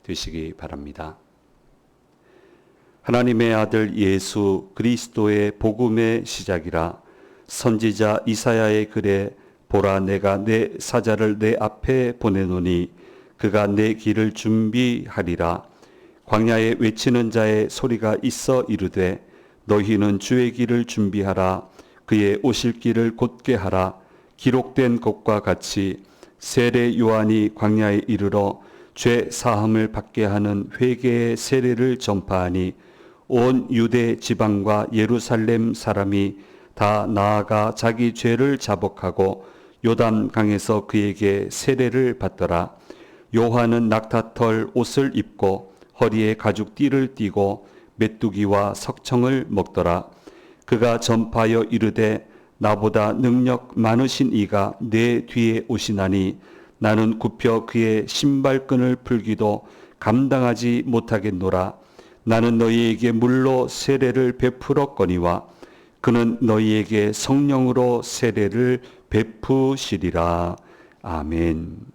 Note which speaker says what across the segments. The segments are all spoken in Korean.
Speaker 1: 되시기 바랍니다. 하나님의 아들 예수 그리스도의 복음의 시작이라 선지자 이사야의 글에 보라 내가 내 사자를 내 앞에 보내노니 그가 내 길을 준비하리라. 광야에 외치는 자의 소리가 있어 이르되 너희는 주의 길을 준비하라. 그의 오실 길을 곧게 하라. 기록된 것과 같이 세례 요한이 광야에 이르러 죄 사함을 받게 하는 회개의 세례를 전파하니 온 유대 지방과 예루살렘 사람이 다 나아가 자기 죄를 자복하고 요단 강에서 그에게 세례를 받더라. 요한은 낙타털 옷을 입고 허리에 가죽띠를 띠고 메뚜기와 석청을 먹더라. 그가 전파하여 이르되 나보다 능력 많으신 이가 내 뒤에 오시나니 나는 굽혀 그의 신발끈을 풀기도 감당하지 못하겠노라. 나는 너희에게 물로 세례를 베풀었거니와 그는 너희에게 성령으로 세례를 베푸시리라. 아멘.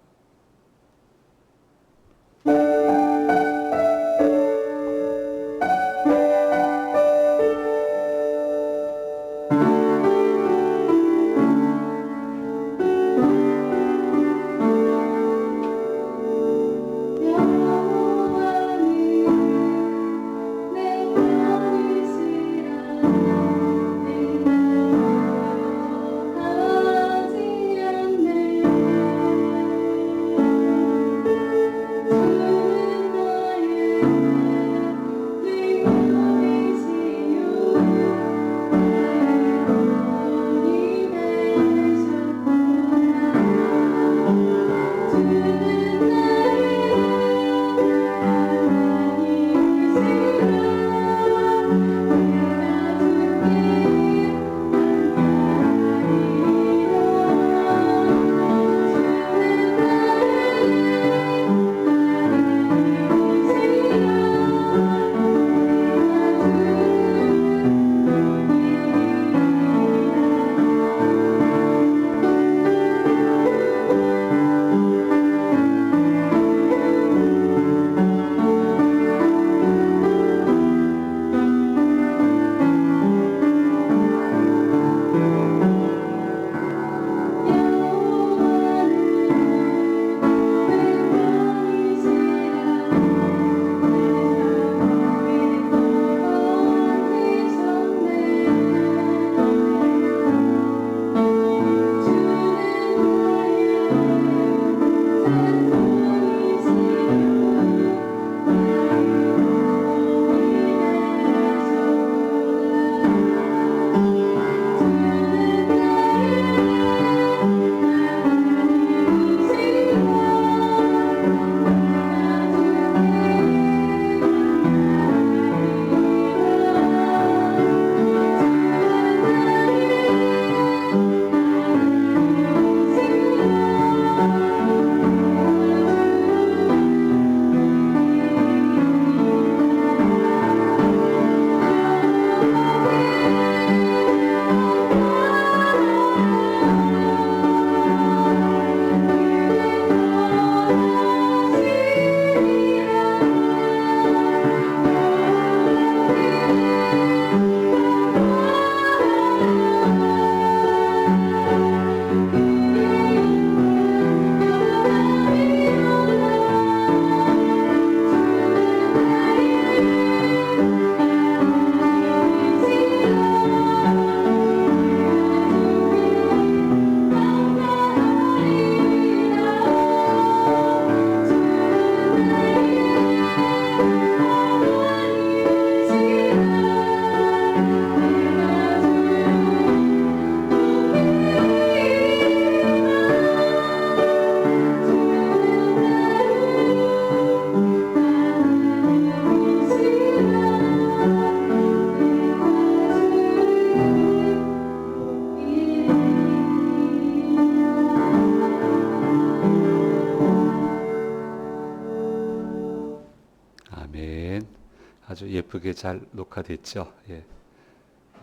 Speaker 1: 아주 예쁘게 잘 녹화됐죠. 예,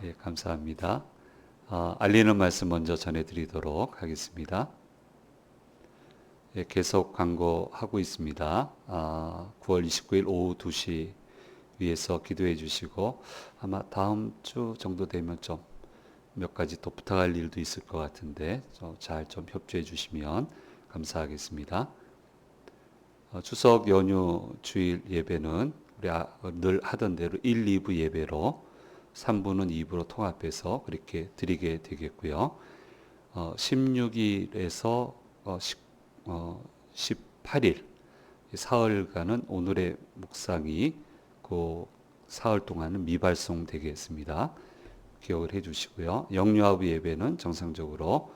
Speaker 1: 예, 감사합니다. 알리는 말씀 먼저 전해드리도록 하겠습니다. 예, 계속 광고하고 있습니다. 9월 29일 오후 2시 위에서 기도해 주시고 아마 다음 주 정도 되면 좀 몇 가지 또 부탁할 일도 있을 것 같은데 잘 좀 협조해 주시면 감사하겠습니다. 추석 연휴 주일 예배는 우리 늘 하던 대로 1, 2부 예배로 3부는 2부로 통합해서 그렇게 드리게 되겠고요. 16일에서 18일 사흘간은 오늘의 묵상이 그 사흘 동안은 미발송 되겠습니다. 기억을 해주시고요. 영유아부 예배는 정상적으로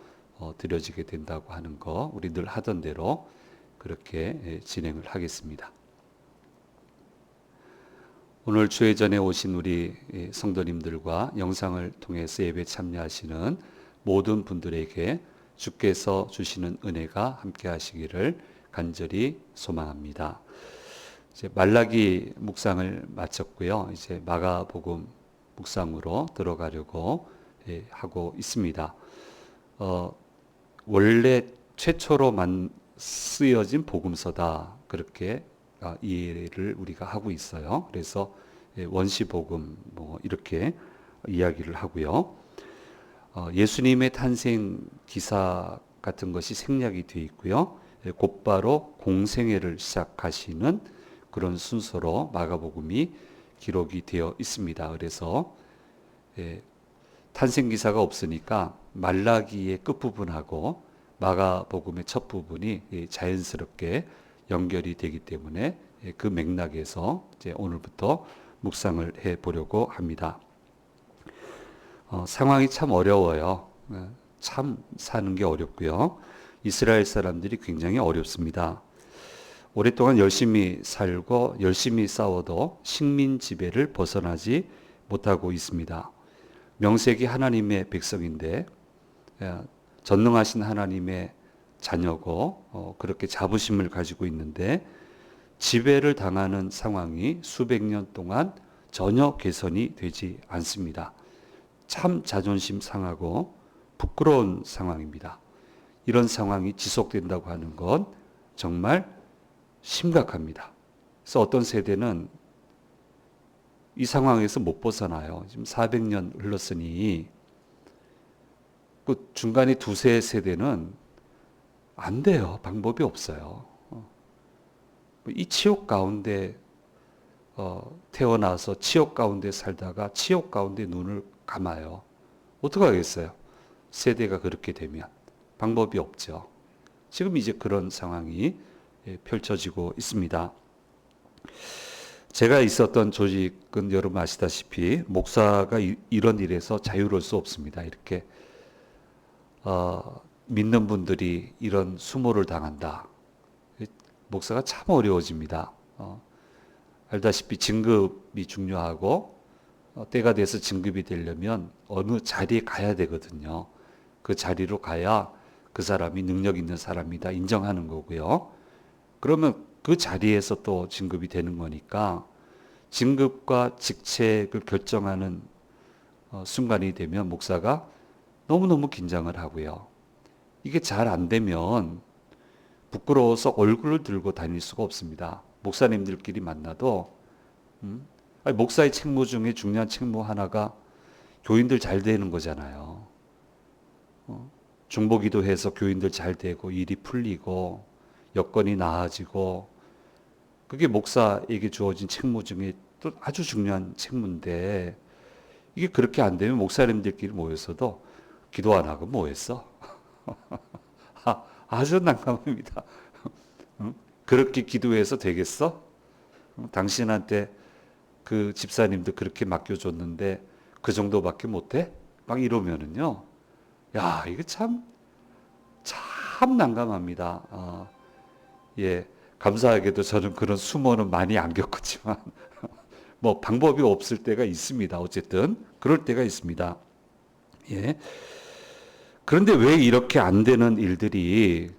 Speaker 1: 드려지게 된다고 하는 거 우리 늘 하던 대로 그렇게 진행을 하겠습니다. 오늘 주회전에 오신 우리 성도님들과 영상을 통해서 예배 참여하시는 모든 분들에게 주께서 주시는 은혜가 함께 하시기를 간절히 소망합니다. 이제 말라기 묵상을 마쳤고요. 이제 마가복음 묵상으로 들어가려고 하고 있습니다. 원래 최초로 쓰여진 복음서다. 그렇게 이해를 우리가 하고 있어요. 그래서 원시복음 뭐 이렇게 이야기를 하고요. 예수님의 탄생 기사 같은 것이 생략이 되어 있고요. 곧바로 공생애를 시작하시는 그런 순서로 마가복음이 기록이 되어 있습니다. 그래서 탄생 기사가 없으니까 말라기의 끝부분하고 마가복음의 첫 부분이 자연스럽게 연결이 되기 때문에 그 맥락에서 이제 오늘부터 묵상을 해 보려고 합니다. 상황이 참 어려워요. 참 사는 게 어렵고요. 이스라엘 사람들이 굉장히 어렵습니다. 오랫동안 열심히 살고 열심히 싸워도 식민 지배를 벗어나지 못하고 있습니다. 명색이 하나님의 백성인데 전능하신 하나님의 자녀고 그렇게 자부심을 가지고 있는데 지배를 당하는 상황이 수백 년 동안 전혀 개선이 되지 않습니다. 참 자존심 상하고 부끄러운 상황입니다. 이런 상황이 지속된다고 하는 건 정말 심각합니다. 그래서 어떤 세대는 이 상황에서 못 벗어나요. 지금 400년 흘렀으니 그 중간에 두세 세대는 안 돼요. 방법이 없어요. 이 치욕 가운데 태어나서 치욕 가운데 살다가 치욕 가운데 눈을 감아요. 어떻게 하겠어요? 세대가 그렇게 되면 방법이 없죠. 지금 이제 그런 상황이 펼쳐지고 있습니다. 제가 있었던 조직은 여러분 아시다시피 목사가 이런 일에서 자유로울 수 없습니다. 이렇게 믿는 분들이 이런 수모를 당한다. 목사가 참 어려워집니다. 알다시피 진급이 중요하고 때가 돼서 진급이 되려면 어느 자리에 가야 되거든요. 그 자리로 가야 그 사람이 능력 있는 사람이다 인정하는 거고요. 그러면 그 자리에서 또 진급이 되는 거니까 진급과 직책을 결정하는 순간이 되면 목사가 너무너무 긴장을 하고요. 이게 잘 안 되면 부끄러워서 얼굴을 들고 다닐 수가 없습니다. 목사님들끼리 만나도 목사의 책무 중에 중요한 책무 하나가 교인들 잘 되는 거잖아요. 중보기도 해서 교인들 잘 되고 일이 풀리고 여건이 나아지고 그게 목사에게 주어진 책무 중에 또 아주 중요한 책무인데 이게 그렇게 안 되면 목사님들끼리 모여서도 기도 안 하고 뭐 했어? 아주 난감합니다. 그렇게 기도해서 되겠어? 당신한테 그 집사님도 그렇게 맡겨줬는데 그 정도밖에 못해? 막 이러면은요. 야, 이거 참 난감합니다. 예, 감사하게도 저는 그런 수모는 많이 안 겪었지만 뭐 방법이 없을 때가 있습니다. 어쨌든 그럴 때가 있습니다. 예. 그런데 왜 이렇게 안 되는 일들이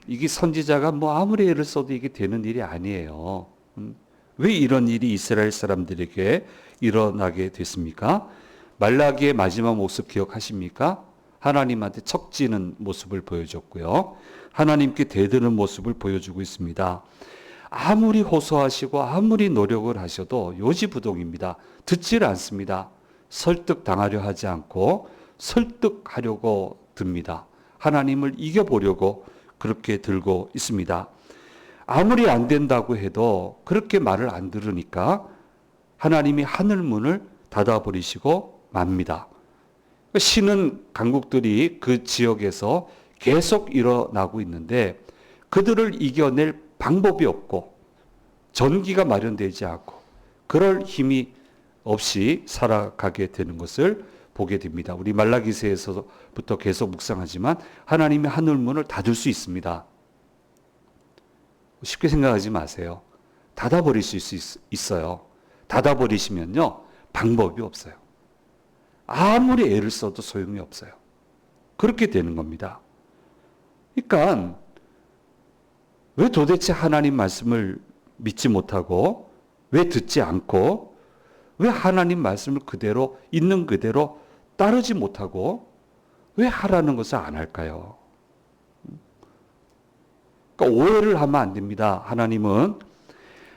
Speaker 1: 이게 선지자가 뭐 아무리 애를 써도 이게 되는 일이 아니에요. 왜 이런 일이 이스라엘 사람들에게 일어나게 됐습니까? 말라기의 마지막 모습 기억하십니까? 하나님한테 척지는 모습을 보여줬고요. 하나님께 대드는 모습을 보여주고 있습니다. 아무리 호소하시고 아무리 노력을 하셔도 요지부동입니다. 듣질 않습니다. 설득당하려 하지 않고 설득하려고 듭니다. 하나님을 이겨보려고 그렇게 들고 있습니다. 아무리 안 된다고 해도 그렇게 말을 안 들으니까 하나님이 하늘문을 닫아버리시고 맙니다. 신은 강국들이 그 지역에서 계속 일어나고 있는데 그들을 이겨낼 방법이 없고 전기가 마련되지 않고 그럴 힘이 없이 살아가게 되는 것을 보게 됩니다. 우리 말라기서에서부터 계속 묵상하지만 하나님이 하늘문을 닫을 수 있습니다. 쉽게 생각하지 마세요. 닫아버릴 수 있어요. 닫아버리시면요, 방법이 없어요. 아무리 애를 써도 소용이 없어요. 그렇게 되는 겁니다. 그러니까 왜 도대체 하나님 말씀을 믿지 못하고 왜 듣지 않고 왜 하나님 말씀을 그대로 있는 그대로 따르지 못하고 왜 하라는 것을 안 할까요? 그러니까 오해를 하면 안 됩니다. 하나님은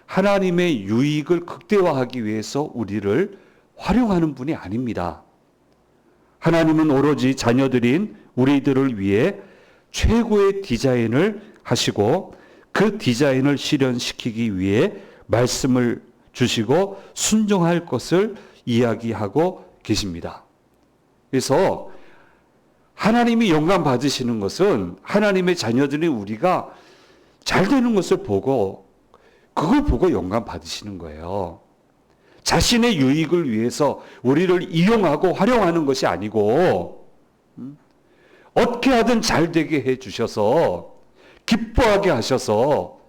Speaker 1: 하나님의 유익을 극대화하기 위해서 우리를 활용하는 분이 아닙니다. 하나님은 오로지 자녀들인 우리들을 위해 최고의 디자인을 하시고 그 디자인을 실현시키기 위해 말씀을 주시고 순종할 것을 이야기하고 계십니다. 그래서 하나님이 영광 받으시는 것은 하나님의 자녀들인 우리가 잘 되는 것을 보고 그걸 보고 영광 받으시는 거예요. 자신의 유익을 위해서 우리를 이용하고 활용하는 것이 아니고 어떻게 하든 잘 되게 해 주셔서 기뻐하게 하셔서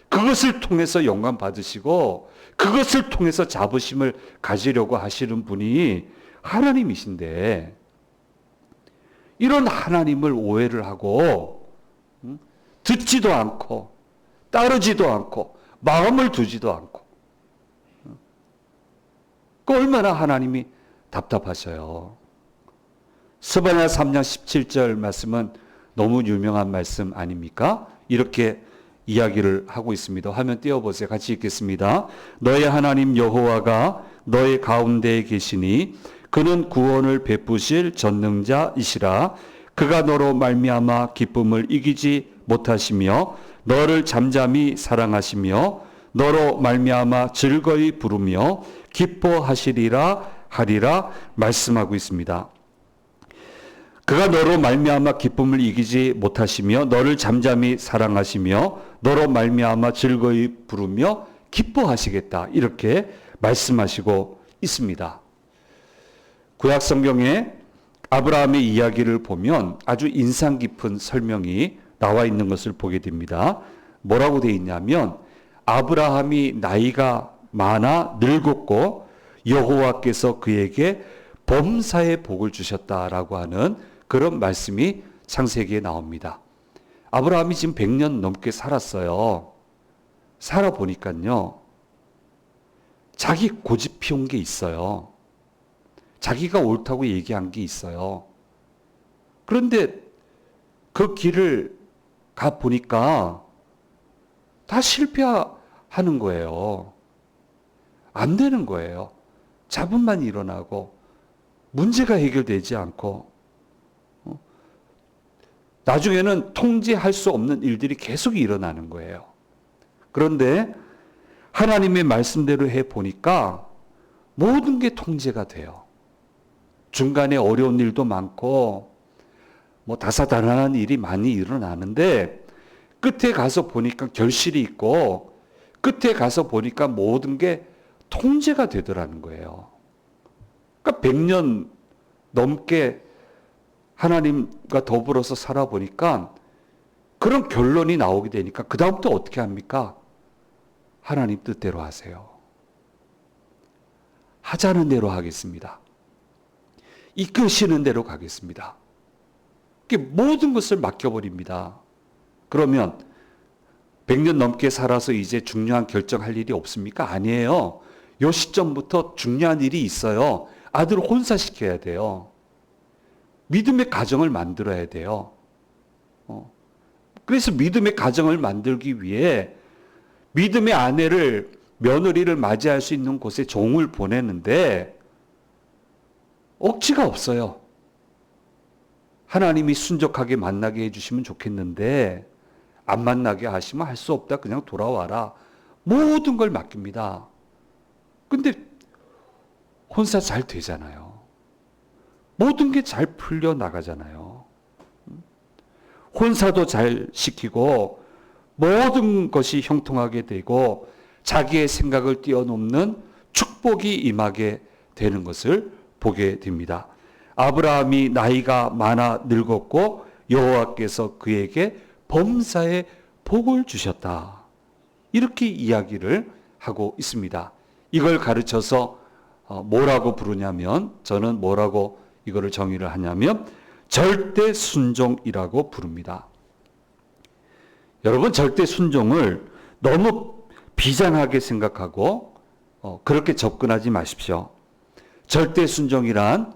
Speaker 1: 그것을 통해서 영광 받으시고 그것을 통해서 자부심을 가지려고 하시는 분이 하나님이신데 이런 하나님을 오해를 하고 듣지도 않고 따르지도 않고 마음을 두지도 않고 그 얼마나 하나님이 답답하셔요. 스바냐 3장 17절 말씀은 너무 유명한 말씀 아닙니까? 이렇게 이야기를 하고 있습니다. 화면 띄워보세요. 같이 읽겠습니다. 너의 하나님 여호와가 너의 가운데에 계시니 그는 구원을 베푸실 전능자이시라. 그가 너로 말미암아 기쁨을 이기지 못하시며 너를 잠잠히 사랑하시며 너로 말미암아 즐거이 부르며 기뻐하시리라 하리라 말씀하고 있습니다. 그가 너로 말미암아 기쁨을 이기지 못하시며 너를 잠잠히 사랑하시며 너로 말미암아 즐거이 부르며 기뻐하시겠다 이렇게 말씀하시고 있습니다. 구약 성경에 아브라함의 이야기를 보면 아주 인상 깊은 설명이 나와 있는 것을 보게 됩니다. 뭐라고 되어 있냐면 아브라함이 나이가 많아 늙었고 여호와께서 그에게 범사의 복을 주셨다라고 하는 그런 말씀이 창세기에 나옵니다. 아브라함이 지금 100년 넘게 살았어요. 살아보니까요. 자기 고집 피운 게 있어요. 자기가 옳다고 얘기한 게 있어요. 그런데 그 길을 가보니까 다 실패하는 거예요. 안 되는 거예요. 잡음만 일어나고 문제가 해결되지 않고 나중에는 통제할 수 없는 일들이 계속 일어나는 거예요. 그런데 하나님의 말씀대로 해보니까 모든 게 통제가 돼요. 중간에 어려운 일도 많고 뭐 다사다난한 일이 많이 일어나는데 끝에 가서 보니까 결실이 있고 끝에 가서 보니까 모든 게 통제가 되더라는 거예요. 그러니까 100년 넘게 하나님과 더불어서 살아보니까 그런 결론이 나오게 되니까 그 다음부터 어떻게 합니까? 하나님 뜻대로 하세요. 하자는 대로 하겠습니다. 이끄시는 대로 가겠습니다. 모든 것을 맡겨버립니다. 그러면 100년 넘게 살아서 이제 중요한 결정할 일이 없습니까? 아니에요. 요 시점부터 중요한 일이 있어요. 아들을 혼사시켜야 돼요. 믿음의 가정을 만들어야 돼요. 그래서 믿음의 가정을 만들기 위해 믿음의 아내를, 며느리를 맞이할 수 있는 곳에 종을 보내는데 억지가 없어요. 하나님이 순적하게 만나게 해주시면 좋겠는데 안 만나게 하시면 할 수 없다. 그냥 돌아와라. 모든 걸 맡깁니다. 근데 혼사 잘 되잖아요. 모든 게 잘 풀려 나가잖아요. 혼사도 잘 시키고 모든 것이 형통하게 되고 자기의 생각을 뛰어넘는 축복이 임하게 되는 것을 보게 됩니다. 아브라함이 나이가 많아 늙었고 여호와께서 그에게 범사의 복을 주셨다. 이렇게 이야기를 하고 있습니다. 이걸 가르쳐서 뭐라고 부르냐면, 저는 뭐라고 이거를 정의를 하냐면 절대 순종이라고 부릅니다. 여러분, 절대 순종을 너무 비장하게 생각하고 그렇게 접근하지 마십시오. 절대 순종이란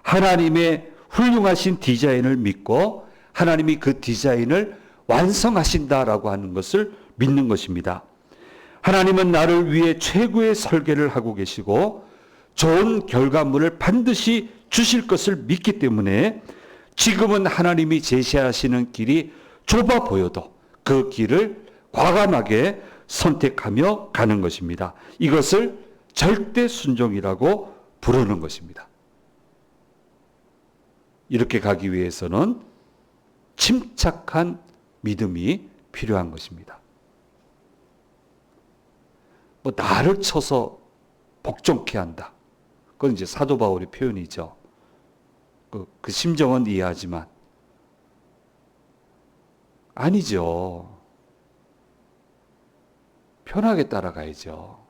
Speaker 1: 하나님의 훌륭하신 디자인을 믿고 하나님이 그 디자인을 완성하신다라고 하는 것을 믿는 것입니다. 하나님은 나를 위해 최고의 설계를 하고 계시고 좋은 결과물을 반드시 주실 것을 믿기 때문에 지금은 하나님이 제시하시는 길이 좁아 보여도 그 길을 과감하게 선택하며 가는 것입니다. 이것을 절대 순종이라고 부르는 것입니다. 이렇게 가기 위해서는 침착한 믿음이 필요한 것입니다. 뭐 나를 쳐서 복종케 한다. 그건 이제 사도 바울의 표현이죠. 그 심정은 이해하지만 아니죠. 편하게 따라가야죠.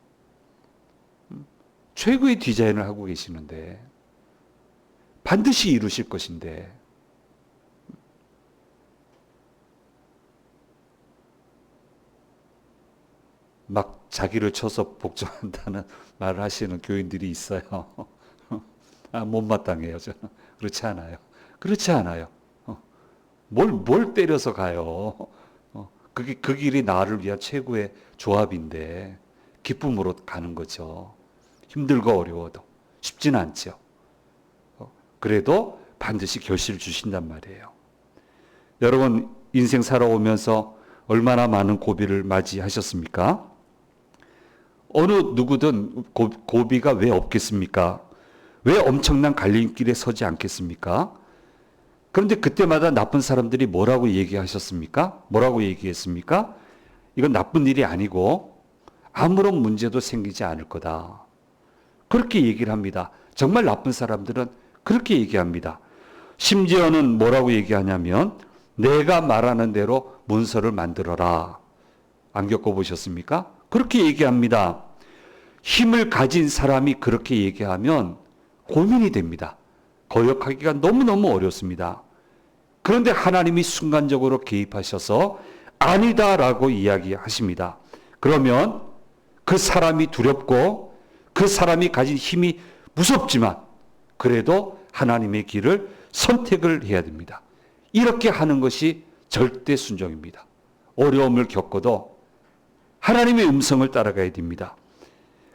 Speaker 1: 최고의 디자인을 하고 계시는데 반드시 이루실 것인데 막 자기를 쳐서 복종한다는 말을 하시는 교인들이 있어요. 못마땅해요. 저는 그렇지 않아요. 그렇지 않아요. 뭘 때려서 가요. 그 길이 나를 위한 최고의 조합인데 기쁨으로 가는 거죠. 힘들고 어려워도 쉽지는 않죠. 그래도 반드시 결실을 주신단 말이에요. 여러분, 인생 살아오면서 얼마나 많은 고비를 맞이하셨습니까? 어느 누구든 고비가 왜 없겠습니까? 왜 엄청난 갈림길에 서지 않겠습니까? 그런데 그때마다 나쁜 사람들이 뭐라고 얘기하셨습니까? 뭐라고 얘기했습니까? 이건 나쁜 일이 아니고 아무런 문제도 생기지 않을 거다. 그렇게 얘기를 합니다. 정말 나쁜 사람들은 그렇게 얘기합니다. 심지어는 뭐라고 얘기하냐면 내가 말하는 대로 문서를 만들어라. 안 겪어보셨습니까? 그렇게 얘기합니다. 힘을 가진 사람이 그렇게 얘기하면 고민이 됩니다. 거역하기가 너무너무 어렵습니다. 그런데 하나님이 순간적으로 개입하셔서 아니다라고 이야기하십니다. 그러면 그 사람이 두렵고 그 사람이 가진 힘이 무섭지만 그래도 하나님의 길을 선택을 해야 됩니다. 이렇게 하는 것이 절대 순종입니다. 어려움을 겪어도 하나님의 음성을 따라가야 됩니다.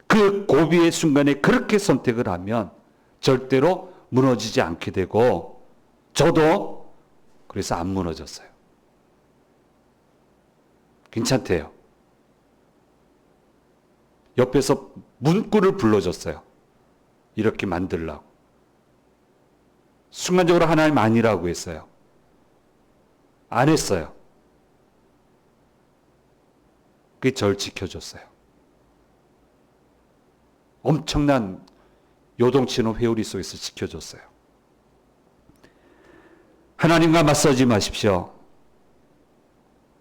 Speaker 1: 그 고비의 순간에 그렇게 선택을 하면 절대로 무너지지 않게 되고 저도 그래서 안 무너졌어요. 괜찮대요. 옆에서 문구를 불러줬어요. 이렇게 만들라고. 순간적으로 하나님 아니라고 했어요. 안 했어요. 그게 절 지켜줬어요. 엄청난 요동치는 회오리 속에서 지켜줬어요. 하나님과 맞서지 마십시오.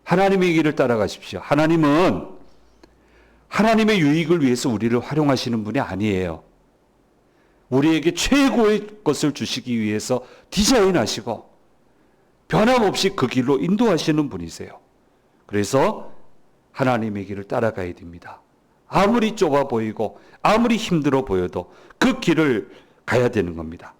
Speaker 1: 하나님의 길을 따라가십시오. 하나님은 하나님의 유익을 위해서 우리를 활용하시는 분이 아니에요. 우리에게 최고의 것을 주시기 위해서 디자인하시고 변함없이 그 길로 인도하시는 분이세요. 그래서 하나님의 길을 따라가야 됩니다. 아무리 좁아 보이고 아무리 힘들어 보여도 그 길을 가야 되는 겁니다.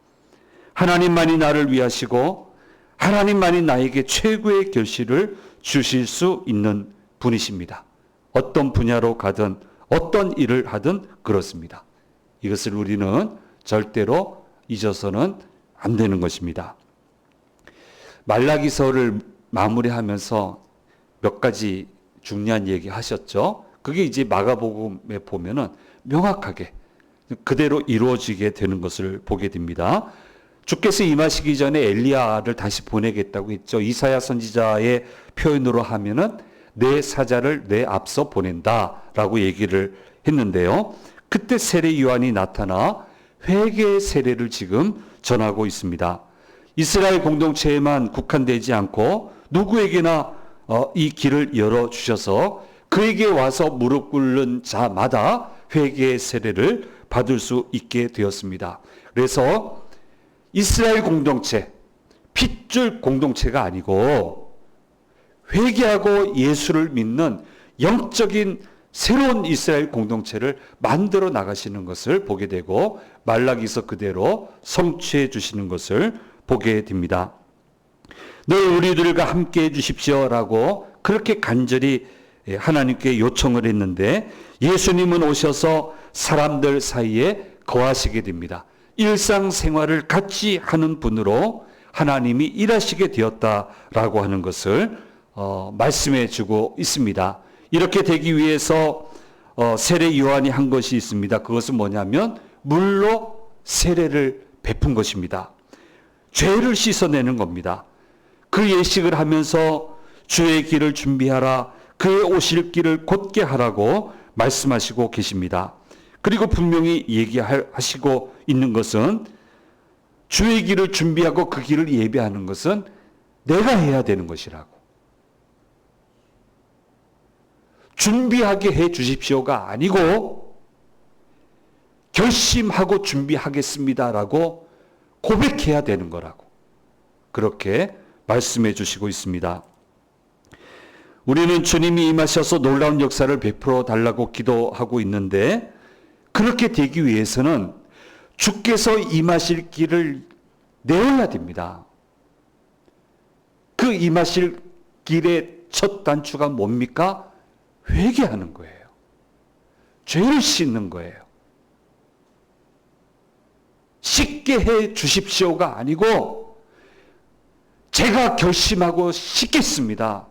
Speaker 1: 하나님만이 나를 위하시고 하나님만이 나에게 최고의 결실을 주실 수 있는 분이십니다. 어떤 분야로 가든 어떤 일을 하든 그렇습니다. 이것을 우리는 절대로 잊어서는 안 되는 것입니다. 말라기서를 마무리하면서 몇 가지 중요한 얘기 하셨죠. 그게 이제 마가복음에 보면은 명확하게 그대로 이루어지게 되는 것을 보게 됩니다. 주께서 임하시기 전에 엘리야를 다시 보내겠다고 했죠. 이사야 선지자의 표현으로 하면은 내 사자를 내 앞서 보낸다라고 얘기를 했는데요. 그때 세례 요한이 나타나 회개의 세례를 지금 전하고 있습니다. 이스라엘 공동체에만 국한되지 않고 누구에게나 이 길을 열어주셔서 그에게 와서 무릎 꿇는 자마다 회개의 세례를 받을 수 있게 되었습니다. 그래서 이스라엘 공동체, 핏줄 공동체가 아니고 회개하고 예수를 믿는 영적인 새로운 이스라엘 공동체를 만들어 나가시는 것을 보게 되고 말라기서 그대로 성취해 주시는 것을 보게 됩니다. 늘 우리들과 함께 해 주십시오라고 그렇게 간절히 하나님께 요청을 했는데 예수님은 오셔서 사람들 사이에 거하시게 됩니다. 일상생활을 같이 하는 분으로 하나님이 일하시게 되었다라고 하는 것을 말씀해 주고 있습니다. 이렇게 되기 위해서 세례 요한이 한 것이 있습니다. 그것은 뭐냐면 물로 세례를 베푼 것입니다. 죄를 씻어내는 겁니다. 그 예식을 하면서 주의 길을 준비하라, 그의 오실 길을 곧게 하라고 말씀하시고 계십니다. 그리고 분명히 얘기하시고 있는 것은 주의 길을 준비하고 그 길을 예비하는 것은 내가 해야 되는 것이라고. 준비하게 해 주십시오가 아니고 결심하고 준비하겠습니다라고 고백해야 되는 거라고. 그렇게 말씀해 주시고 있습니다. 우리는 주님이 임하셔서 놀라운 역사를 베풀어 달라고 기도하고 있는데 그렇게 되기 위해서는 주께서 임하실 길을 내어야 됩니다. 그 임하실 길의 첫 단추가 뭡니까? 회개하는 거예요. 죄를 씻는 거예요. 씻게 해 주십시오가 아니고 제가 결심하고 씻겠습니다.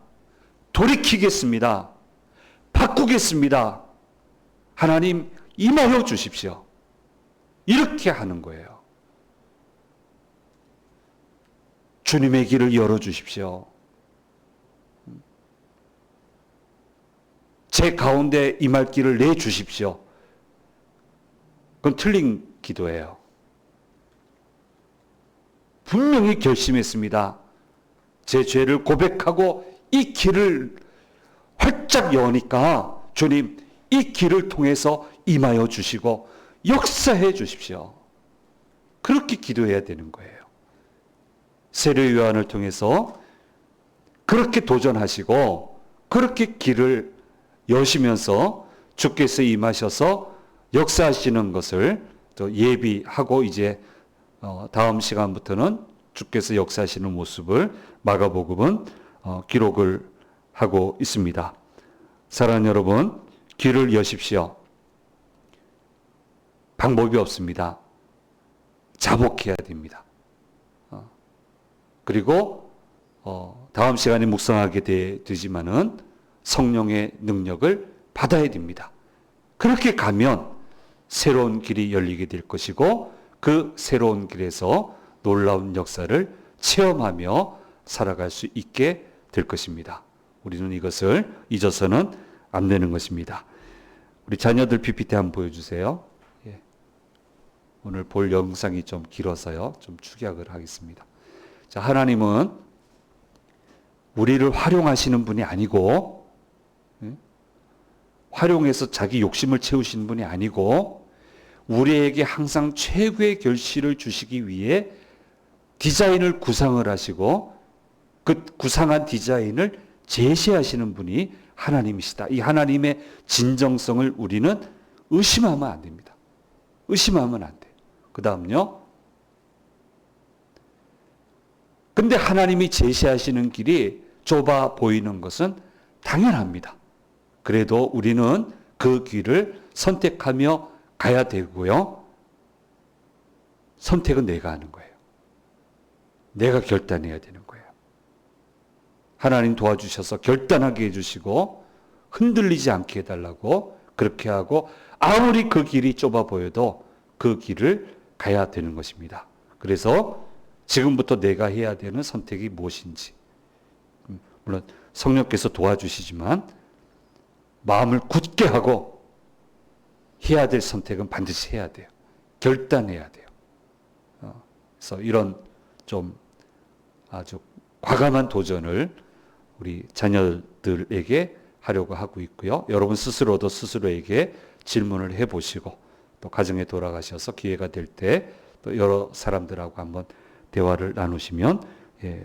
Speaker 1: 돌이키겠습니다. 바꾸겠습니다. 하나님 임하여 주십시오. 이렇게 하는 거예요. 주님의 길을 열어주십시오. 제 가운데 임할 길을 내주십시오. 그건 틀린 기도예요. 분명히 결심했습니다. 제 죄를 고백하고 이 길을 활짝 여니까 주님 이 길을 통해서 임하여 주시고 역사해 주십시오. 그렇게 기도해야 되는 거예요. 세례 요한을 통해서 그렇게 도전하시고 그렇게 길을 여시면서 주께서 임하셔서 역사하시는 것을 또 예비하고 이제 다음 시간부터는 주께서 역사하시는 모습을 마가복음은 기록을 하고 있습니다. 사랑하는 여러분, 길을 여십시오. 방법이 없습니다. 자복해야 됩니다. 그리고 다음 시간에 묵상하게 되지만은 성령의 능력을 받아야 됩니다. 그렇게 가면 새로운 길이 열리게 될 것이고 그 새로운 길에서 놀라운 역사를 체험하며 살아갈 수 있게 될 것입니다. 우리는 이것을 잊어서는 안 되는 것입니다. 우리 자녀들 PPT 한번 보여주세요. 예. 오늘 볼 영상이 좀 길어서요. 좀 축약을 하겠습니다. 자, 하나님은 우리를 활용하시는 분이 아니고 활용해서 자기 욕심을 채우시는 분이 아니고 우리에게 항상 최고의 결실을 주시기 위해 디자인을 구상을 하시고 그 구상한 디자인을 제시하시는 분이 하나님이시다. 이 하나님의 진정성을 우리는 의심하면 안 됩니다. 의심하면 안 돼요. 그 다음요. 근데 하나님이 제시하시는 길이 좁아 보이는 것은 당연합니다. 그래도 우리는 그 길을 선택하며 가야 되고요. 선택은 내가 하는 거예요. 내가 결단해야 되는 거예요. 하나님 도와주셔서 결단하게 해주시고 흔들리지 않게 해달라고 그렇게 하고 아무리 그 길이 좁아 보여도 그 길을 가야 되는 것입니다. 그래서 지금부터 내가 해야 되는 선택이 무엇인지, 물론 성령께서 도와주시지만 마음을 굳게 하고 해야 될 선택은 반드시 해야 돼요. 결단해야 돼요. 그래서 이런 좀 아주 과감한 도전을 우리 자녀들에게 하려고 하고 있고요. 여러분 스스로도 스스로에게 질문을 해보시고 또 가정에 돌아가셔서 기회가 될 때 또 여러 사람들하고 한번 대화를 나누시면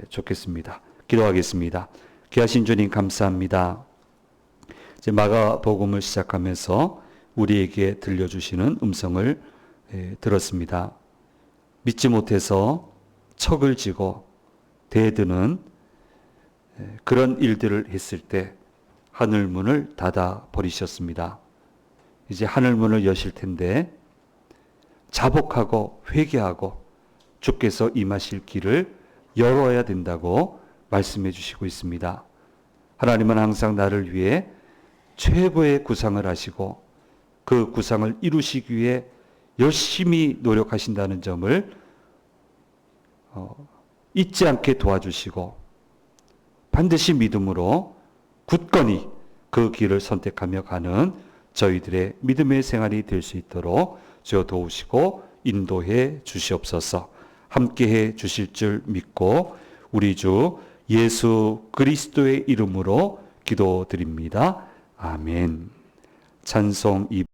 Speaker 1: 좋겠습니다. 기도하겠습니다. 귀하신 주님 감사합니다. 이제 마가복음을 시작하면서 우리에게 들려주시는 음성을 들었습니다. 믿지 못해서 척을 지고 대드는 그런 일들을 했을 때 하늘문을 닫아 버리셨습니다. 이제 하늘문을 여실 텐데 자복하고 회개하고 주께서 임하실 길을 열어야 된다고 말씀해 주시고 있습니다. 하나님은 항상 나를 위해 최고의 구상을 하시고 그 구상을 이루시기 위해 열심히 노력하신다는 점을 잊지 않게 도와주시고 반드시 믿음으로 굳건히 그 길을 선택하며 가는 저희들의 믿음의 생활이 될 수 있도록 주여 도우시고 인도해 주시옵소서. 함께해 주실 줄 믿고 우리 주 예수 그리스도의 이름으로 기도드립니다. 아멘. 찬송 2